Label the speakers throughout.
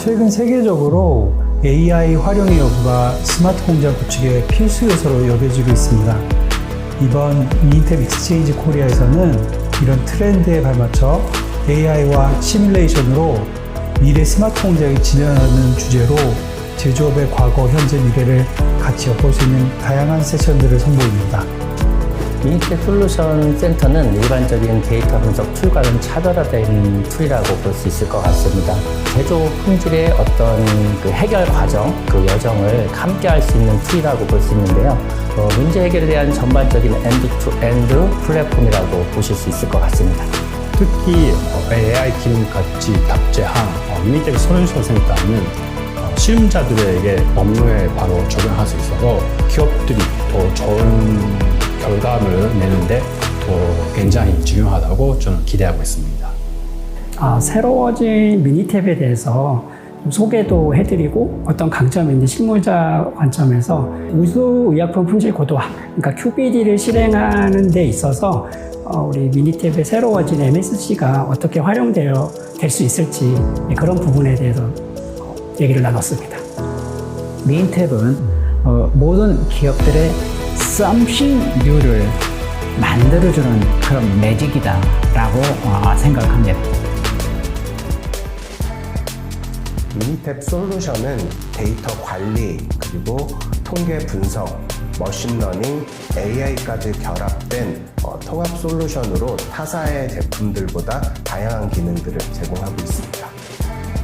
Speaker 1: 최근 세계적으로 AI 활용의 여부가 스마트 공장 구축의 필수 요소로 여겨지고 있습니다. 이번 미니탭 익스체인지 코리아에서는 이런 트렌드에 발맞춰 AI와 시뮬레이션으로 미래 스마트 공장이 진행하는 주제로 제조업의 과거, 현재, 미래를 같이 엿볼 수 있는 다양한 세션들을 선보입니다.
Speaker 2: 미니탭 솔루션 센터는 일반적인 데이터 분석 툴과는 차별화된 툴이라고 볼 수 있을 것 같습니다. 제조 품질의 어떤 그 해결 과정, 그 여정을 함께 할 수 있는 툴이라고 볼 수 있는데요. 문제 해결에 대한 전반적인 엔드-투-엔드 플랫폼이라고 보실 수 있을 것 같습니다.
Speaker 3: 특히 AI 기능까지 탑재한 미니탭 솔루션 센터는 실무자들에게 업무에 바로 적용할 수 있어서 기업들이 더 좋은 결과를 내는데 더 굉장히 중요하다고 저는 기대하고 있습니다.
Speaker 4: 새로워진 미니탭에 대해서 소개도 해드리고 어떤 강점이 있는지 실무자 관점에서 우수 의약품 품질 고도화, 그러니까 QBD를 실행하는 데 있어서 우리 미니탭의 새로워진 MSC가 어떻게 활용되어 될 수 있을지 그런 부분에 대해서 얘기를 나눴습니다.
Speaker 5: 미니탭은 모든 기업들의 썸씽류를 만들어주는 그런 매직이다라고 생각합니다.
Speaker 6: 미니탭 솔루션은 데이터 관리, 그리고 통계 분석, 머신러닝, AI까지 결합된 통합 솔루션으로 타사의 제품들보다 다양한 기능들을 제공하고 있습니다.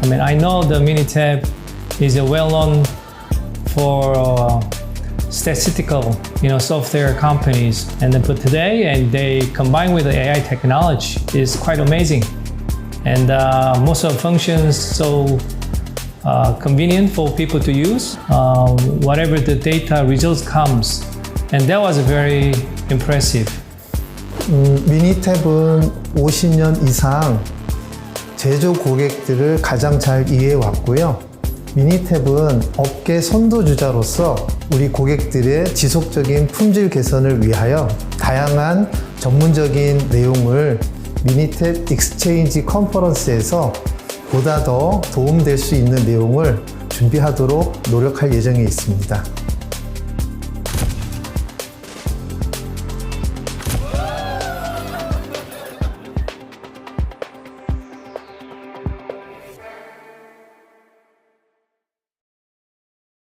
Speaker 7: I mean, I know the Minitab is well-known for statistical, software companies, but today, and they combine with the AI technology is quite amazing, and most of the functions so convenient for people to use. Whatever the data results comes, and that was very impressive.
Speaker 8: 미니탭은 50년 이상 제조 고객들을 가장 잘 이해해 왔고요. 미니탭은 업계 선도주자로서 우리 고객들의 지속적인 품질 개선을 위하여 다양한 전문적인 내용을 미니탭 익스체인지 컨퍼런스에서 보다 더 도움될 수 있는 내용을 준비하도록 노력할 예정에 있습니다.